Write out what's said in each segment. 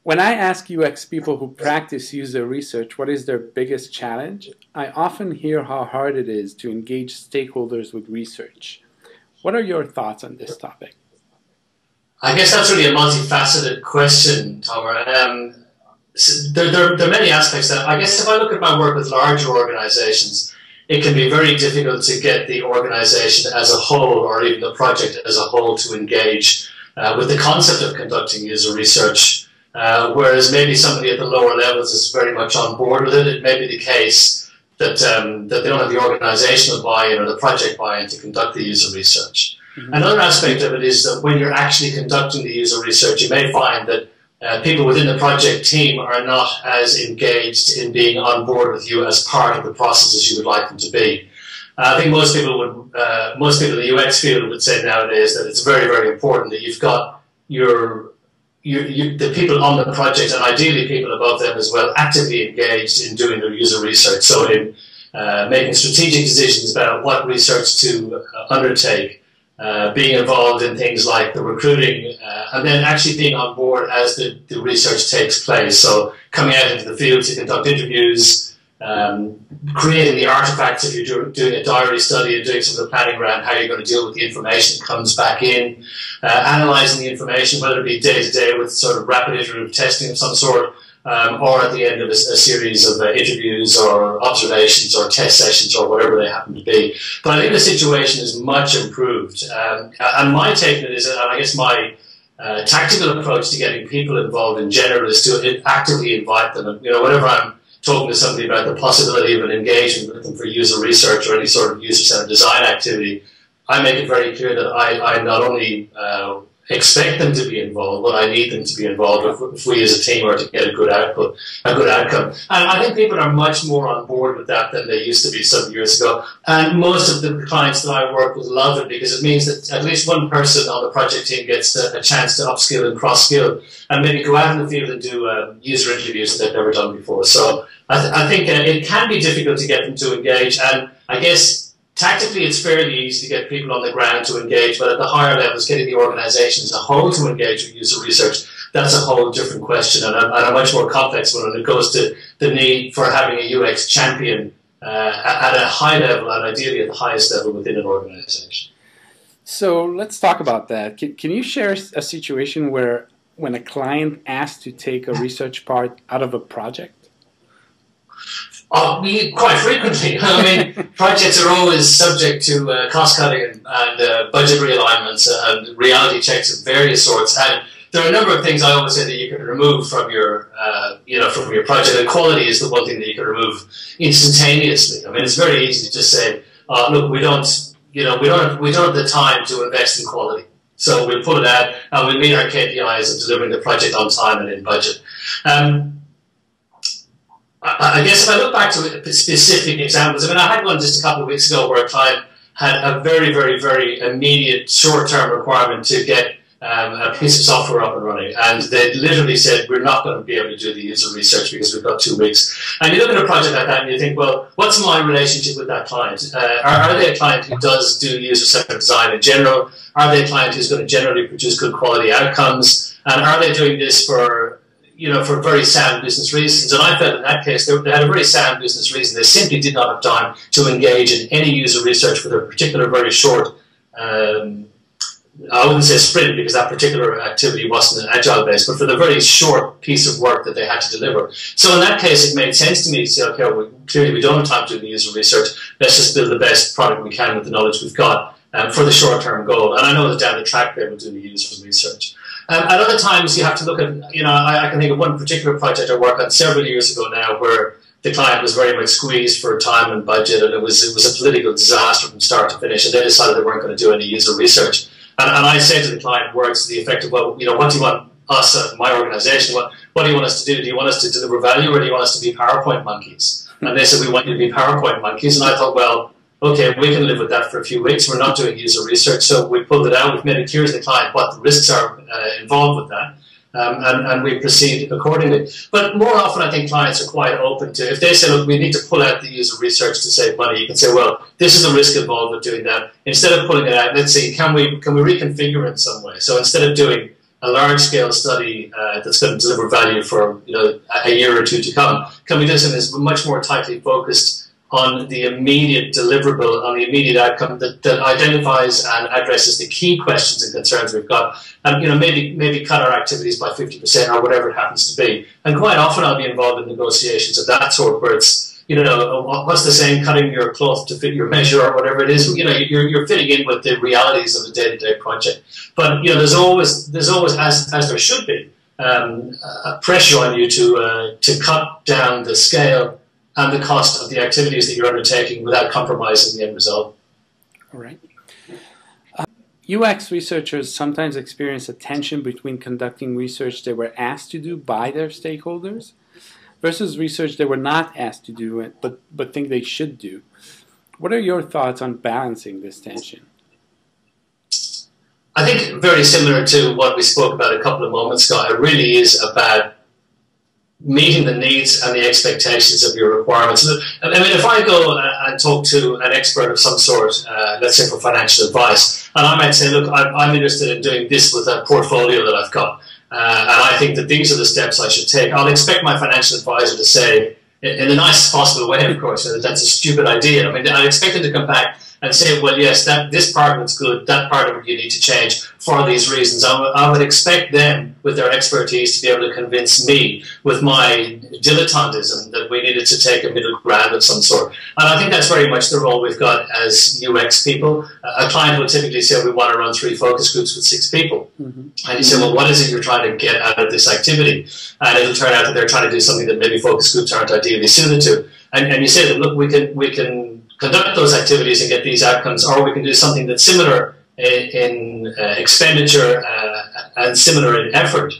When I ask UX people who practice user research what is their biggest challenge, I often hear how hard it is to engage stakeholders with research. What are your thoughts on this topic? I guess that's really a multifaceted question, Tomer. There are many aspects that, I guess if I look at my work with larger organizations, it can be very difficult to get the organization as a whole, or even the project as a whole, to engage with the concept of conducting user research. Whereas maybe somebody at the lower levels is very much on board with it. It may be the case that, that they don't have the organizational buy-in or the project buy-in to conduct the user research. Mm-hmm. Another aspect of it is that when you're actually conducting the user research, you may find that people within the project team are not as engaged in being on board with you as part of the process as you would like them to be. I think most people in the UX field would say nowadays that it's very, very important that you've got the people on the project, and ideally people above them as well, actively engaged in doing their user research. So in making strategic decisions about what research to undertake, being involved in things like the recruiting, and then actually being on board as the research takes place. So coming out into the field to conduct interviews, creating the artifacts if you're doing a diary study and doing some of the planning around how you're going to deal with the information that comes back in, analysing the information, whether it be day to day with sort of rapid iterative testing of some sort, or at the end of a series of interviews or observations or test sessions or whatever they happen to be. But I think the situation is much improved. And my take on it is, and I guess my tactical approach to getting people involved in general is to actively invite them. And, whenever I'm talking to somebody about the possibility of an engagement with them for user research or any sort of user-centered design activity, I make it very clear that I not only expect them to be involved, but I need them to be involved if we as a team are to get a good output, a good outcome. And I think people are much more on board with that than they used to be some years ago. And most of the clients that I work with love it because it means that at least one person on the project team gets a chance to upskill and cross-skill and maybe go out in the field and do user interviews that they've never done before. So I think it can be difficult to get them to engage, and I guess tactically it's fairly easy to get people on the ground to engage, but at the higher levels, getting the organisation as a whole to engage with user research, that's a whole different question, and a much more complex one when it goes to the need for having a UX champion at a high level, and ideally at the highest level within an organisation. So let's talk about that. Can you share a situation where when a client asked to take a research part out of a project? Quite frequently. I mean, projects are always subject to cost cutting and budget realignments and reality checks of various sorts. And there are a number of things I always say that you can remove from your, from your project. And quality is the one thing that you can remove instantaneously. I mean, it's very easy to just say, look, we don't have the time to invest in quality. So we'll put it out and we'll meet our KPIs of delivering the project on time and in budget. I guess if I look back to specific examples, I mean, I had one just a couple of weeks ago where a client had a very, very, very immediate short-term requirement to get a piece of software up and running. And they literally said, we're not going to be able to do the user research because we've got 2 weeks. And you look at a project like that and you think, well, what's my relationship with that client? Are they a client who does do user-centered design in general? Are they a client who's going to generally produce good quality outcomes? And are they doing this for very sound business reasons? And I felt in that case they had a very sound business reason. They simply did not have time to engage in any user research for their particular very short, I wouldn't say sprint because that particular activity wasn't an agile base, but for the very short piece of work that they had to deliver. So in that case, it made sense to me to say, okay, clearly we don't have time to do the user research. Let's just build the best product we can with the knowledge we've got for the short-term goal. And I know that down the track they will do the user research. At other times, you have to look at, I can think of one particular project I worked on several years ago now where the client was very much squeezed for time and budget, and it was a political disaster from start to finish, and they decided they weren't going to do any user research. And I said to the client words to the effect of, well, what do you want us, my organisation, what do you want us to do? Do you want us to deliver value, or do you want us to be PowerPoint monkeys? And they said, we want you to be PowerPoint monkeys. And I thought, well, okay, we can live with that for a few weeks. We're not doing user research, so we pulled it out. We've made it clear to the client what the risks are involved with that. and we proceed accordingly. But more often, I think clients are quite open to, if they say, look, we need to pull out the user research to save money, you can say, well, this is the risk involved with doing that. Instead of pulling it out, let's see, can we reconfigure it in some way? So instead of doing a large-scale study that's going to deliver value for a year or two to come, can we do something that's much more tightly focused on the immediate deliverable, on the immediate outcome that identifies and addresses the key questions and concerns we've got, and maybe cut our activities by 50% or whatever it happens to be. And quite often I'll be involved in negotiations of that sort, where it's what's the saying, cutting your cloth to fit your measure or whatever it is. You're fitting in with the realities of a day-to-day project. But there's always as there should be pressure on you to cut down the scale and the cost of the activities that you're undertaking without compromising the end result. All right. UX researchers sometimes experience a tension between conducting research they were asked to do by their stakeholders versus research they were not asked to do but think they should do. What are your thoughts on balancing this tension? I think very similar to what we spoke about a couple of moments ago, it really is about meeting the needs and the expectations of your requirements. I mean, if I go and talk to an expert of some sort, let's say for financial advice, and I might say, look, I'm interested in doing this with a portfolio that I've got, and I think that these are the steps I should take, I'll expect my financial advisor to say, in the nicest possible way, of course, that that's a stupid idea. I mean, I expect them to come back and say, well, yes, this part of it's good, that part of it you need to change for these reasons. I would expect them, with their expertise, to be able to convince me, with my dilettantism, that we needed to take a middle ground of some sort. And I think that's very much the role we've got as UX people. A client will typically say, we want to run 3 focus groups with 6 people. Mm-hmm. And you say, well, what is it you're trying to get out of this activity? And it'll turn out that they're trying to do something that maybe focus groups aren't ideally suited to. And you say that, look, we can conduct those activities and get these outcomes, or we can do something that's similar in expenditure and similar in effort,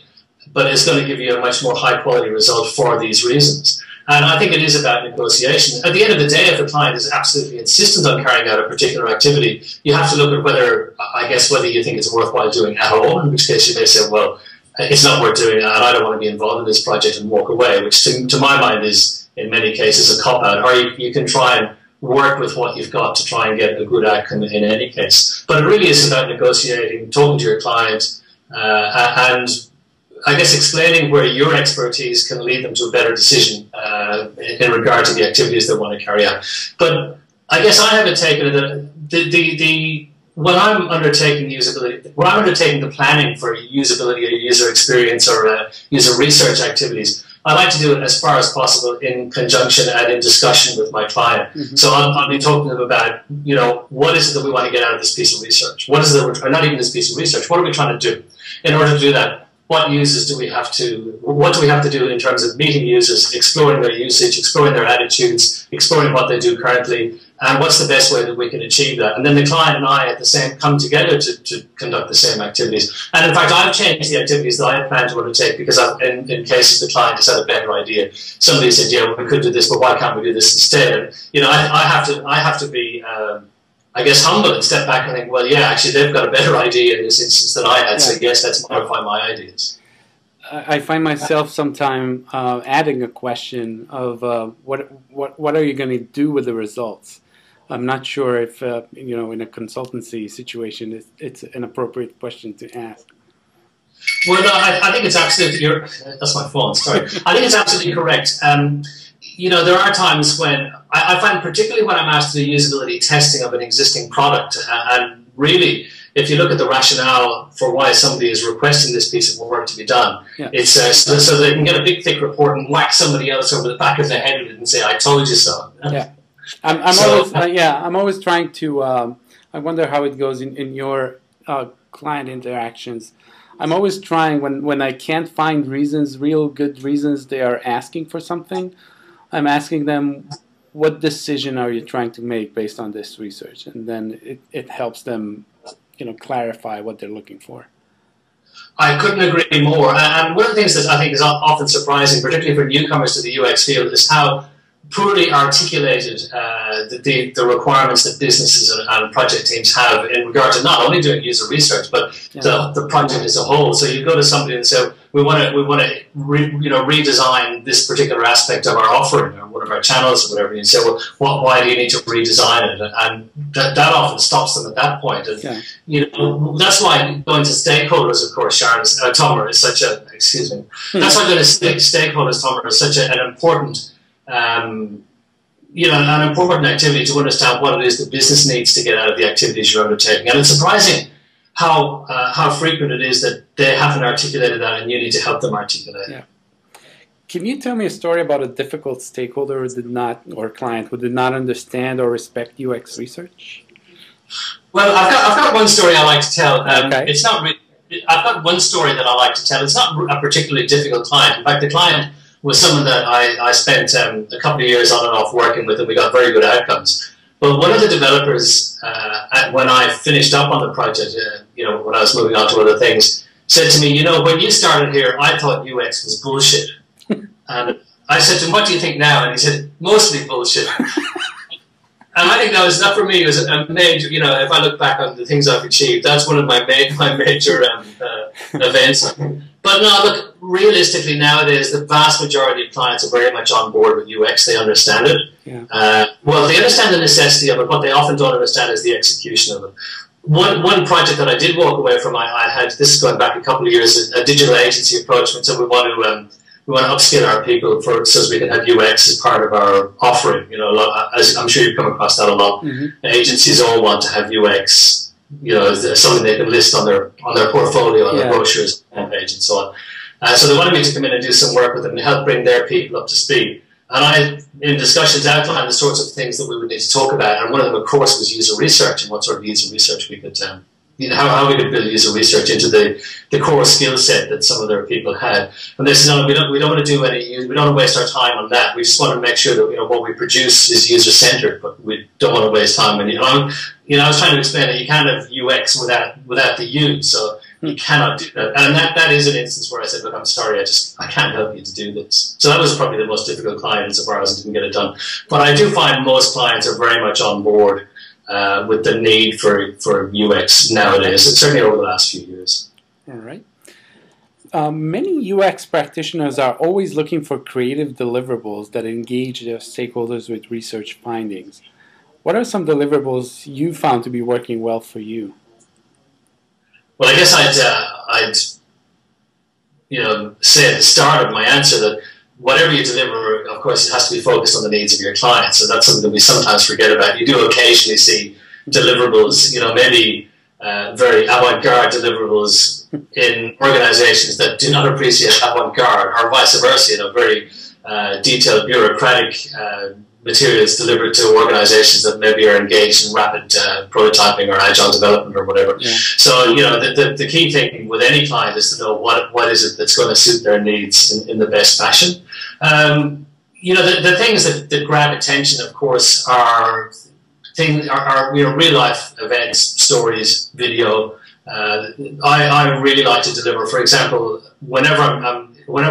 but it's going to give you a much more high quality result for these reasons. And I think it is about negotiation. At the end of the day, if a client is absolutely insistent on carrying out a particular activity, you have to look at whether you think it's worthwhile doing at all, in which case you may say, well, it's not worth doing, and I don't want to be involved in this project, and walk away, which to my mind is, in many cases, a cop-out. Or you can try and work with what you've got to try and get a good outcome in any case. But it really is about negotiating, talking to your client, and I guess explaining where your expertise can lead them to a better decision in regard to the activities they want to carry out. But I guess I haven't taken it when I'm undertaking usability, when I'm undertaking the planning for usability or user experience or user research activities, I like to do it as far as possible in conjunction and in discussion with my client. Mm-hmm. So I'll be talking to them about, what is it that we want to get out of this piece of research? What is it that not even this piece of research, what are we trying to do? In order to do that, what do we have to do in terms of meeting users, exploring their usage, exploring their attitudes, exploring what they do currently, and what's the best way that we can achieve that? And then the client and I come together to conduct the same activities. And in fact, I've changed the activities that I had planned to undertake because in cases the client has had a better idea. Somebody said, yeah, well, we could do this, but why can't we do this instead? And, I have to be, I guess, humble and step back and think, well, yeah, actually, they've got a better idea in this instance than I had, so yes, let's modify my ideas. I find myself sometime adding a question of what are you going to do with the results? I'm not sure if, in a consultancy situation, it's an appropriate question to ask. Well, no, I think it's absolutely, that's my phone, sorry. I think it's absolutely correct. There are times when, I find particularly when I'm asked to do usability testing of an existing product, and really, if you look at the rationale for why somebody is requesting this piece of work to be done, yeah. It's so they can get a big, thick report and whack somebody else over the back of their head with it and say, I told you so. Yeah. I'm always trying to, I wonder how it goes in your client interactions. I'm always trying, when I can't find real good reasons they are asking for something, I'm asking them, what decision are you trying to make based on this research? And then it helps them, clarify what they're looking for. I couldn't agree more. And one of the things that I think is often surprising, particularly for newcomers to the UX field, is how poorly articulated the requirements that businesses and project teams have in regard to not only doing user research, but the project as a whole. So you go to somebody and say, we want to redesign this particular aspect of our offering or one of our channels or whatever. And you say, well, why do you need to redesign it? And that often stops them at that point. And that's why going to stakeholders, of course, Sharon, Tomer, is such a That's why going to stakeholders, Tomer, is such an important. An important activity to understand what it is the business needs to get out of the activities you're undertaking. And it's surprising how frequent it is that they haven't articulated that and you need to help them articulate it. Yeah. Can you tell me a story about a difficult stakeholder or client who did not understand or respect UX research? Well, I've got one story I like to tell. Okay. It's not really, I've got one story that I like to tell. It's not a particularly difficult client. In fact, the client was someone that I spent a couple of years on and off working with, and we got very good outcomes. But one of the developers, when I finished up on the project, when I was moving on to other things, said to me, when you started here, I thought UX was bullshit. And I said to him, what do you think now? And he said, mostly bullshit. And I think that for me was a major, if I look back on the things I've achieved, that's one of my major events. But no, look, realistically nowadays, the vast majority of clients are very much on board with UX. They understand it. Yeah. Well, they understand the necessity of it. What they often don't understand is the execution of it. One project that I did walk away from, I had, this is going back a couple of years, a digital agency approached me and said, we want to upskill our people so we can have UX as part of our offering. As I'm sure you've come across that a lot. Mm-hmm. Agencies all want to have UX. Something they can list on their portfolio, on their brochures, homepage, and so on. So they wanted me to come in and do some work with them and help bring their people up to speed. And I, in discussions, outlined the sorts of things that we would need to talk about. And one of them, of course, was user research and what sort of user research we could, how we could build user research into the core skill set that some of their people had. And they said, no, we don't want to do we don't want to waste our time on that. We just want to make sure that what we produce is user centered, but we don't want to waste time. And I was trying to explain that you can't have UX without the U, so you cannot do that. And that is an instance where I said, look, I'm sorry, I can't help you to do this. So that was probably the most difficult client insofar as I didn't get it done. But I do find most clients are very much on board with the need for UX nowadays, certainly over the last few years. All right. Many UX practitioners are always looking for creative deliverables that engage their stakeholders with research findings. What are some deliverables you found to be working well for you? Well, I guess I'd say at the start of my answer that whatever you deliver, of course, it has to be focused on the needs of your clients. So that's something that we sometimes forget about. You do occasionally see deliverables, maybe very avant-garde deliverables in organizations that do not appreciate avant-garde, or vice versa, very detailed bureaucratic materials delivered to organizations that maybe are engaged in rapid prototyping or agile development or whatever. Yeah. So, the key thing with any client is to know what is it that's going to suit their needs in the best fashion. The things that grab attention, of course, are real life events, stories, video. I really like to deliver. For example, whenever I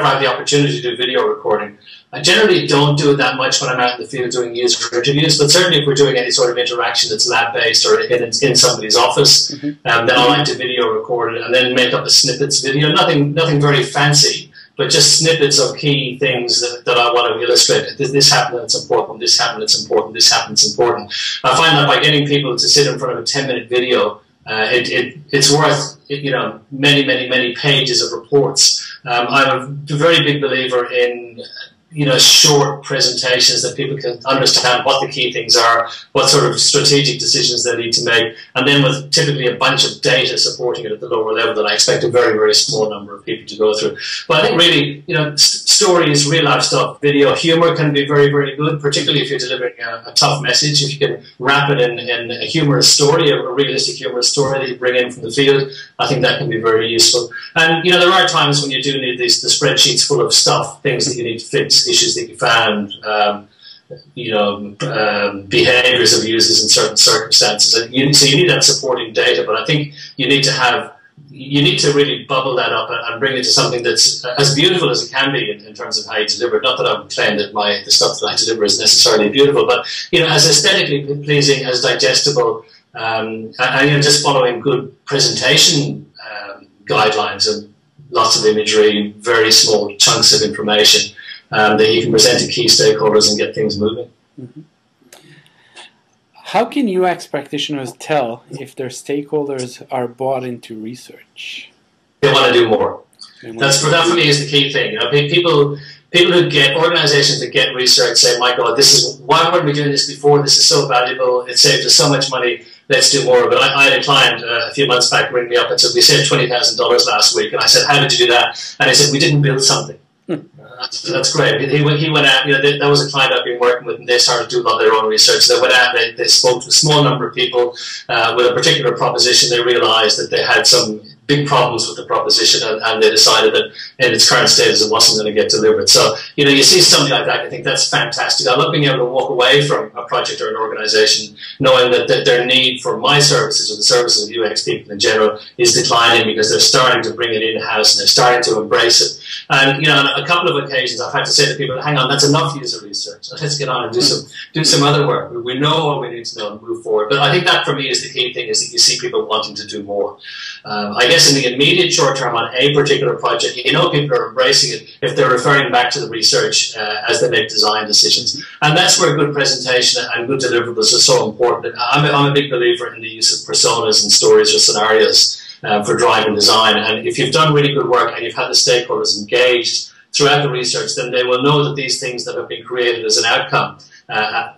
have the opportunity to do video recording, I generally don't do it that much when I'm out in the field doing user interviews, but certainly if we're doing any sort of interaction that's lab-based or in somebody's office, then I like to video record it and then make up a snippets video. Nothing very fancy, but just snippets of key things that I want to illustrate. This happened, it's important. This happened, it's important. This happened, it's important. I find that by getting people to sit in front of a 10-minute video, it's worth many pages of reports. I'm a very big believer in short presentations that people can understand what the key things are, what sort of strategic decisions they need to make, and then with typically a bunch of data supporting it at the lower level that I expect a very, very small number of people to go through. But I think really, stories, real life stuff, video, humor can be very, very good, particularly if you're delivering a tough message. If you can wrap it in a humorous story, a realistic humorous story that you bring in from the field, I think that can be very useful. And, there are times when you do need the spreadsheets full of stuff, things that you need to fix, issues that you found, behaviors of users in certain circumstances. So you need that supporting data, but I think you need to really bubble that up and bring it to something that's as beautiful as it can be in terms of how you deliver it. Not that I would claim that the stuff that I deliver is necessarily beautiful, but as aesthetically pleasing, as digestible, and just following good presentation guidelines and lots of imagery, very small chunks of information that you can present to key stakeholders and get things moving. Mm-hmm. How can UX practitioners tell if their stakeholders are bought into research? They want to do more. That for me is the key thing. You know, people who get organizations that get research say, "My God, this is why weren't we doing this before? This is so valuable. It saved us so much money. Let's do more." But I had a client a few months back ring me up and said, "We saved $20,000 last week," and I said, "How did you do that?" And he said, "We didn't build something." That's great. He went out, you know, that was a client I've been working with, and they started to do a lot of their own research. They went out, they spoke to a small number of people with a particular proposition. They realized that they had some big problems with the proposition, and they decided that in its current status it wasn't going to get delivered. So, you know, you see something like that, I think that's fantastic. I love being able to walk away from a project or an organization knowing that their need for my services or the services of UX people in general is declining because they're starting to bring it in-house and they're starting to embrace it. And, you know, on a couple of occasions I've had to say to people, hang on, that's enough user research. Let's get on and do some other work. We know what we need to know and move forward. But I think that for me is the key thing, is that you see people wanting to do more. I guess in the immediate short term on a particular project, you know, people are embracing it if they're referring back to the research as they make design decisions. And that's where good presentation and good deliverables are so important. I'm a big believer in the use of personas and stories or scenarios for driving design. And if you've done really good work and you've had the stakeholders engaged throughout the research, then they will know that these things that have been created as an outcome are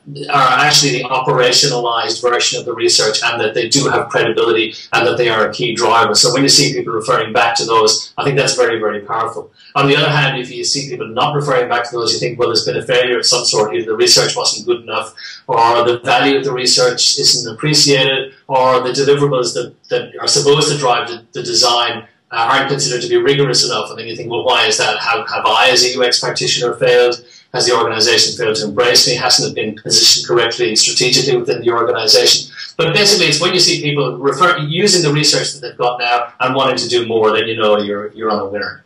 actually the operationalized version of the research, and that they do have credibility and that they are a key driver. So when you see people referring back to those, I think that's very, very powerful. On the other hand, if you see people not referring back to those, you think, well, there's been a failure of some sort. Either the research wasn't good enough, or the value of the research isn't appreciated, or the deliverables that are supposed to drive the design aren't considered to be rigorous enough. And then you think, well, why is that? Have I, as a UX practitioner, failed? Has the organization failed to embrace me? Hasn't it been positioned correctly strategically within the organization? But basically, it's when you see people using the research that they've got now and wanting to do more, then you know you're on a winner.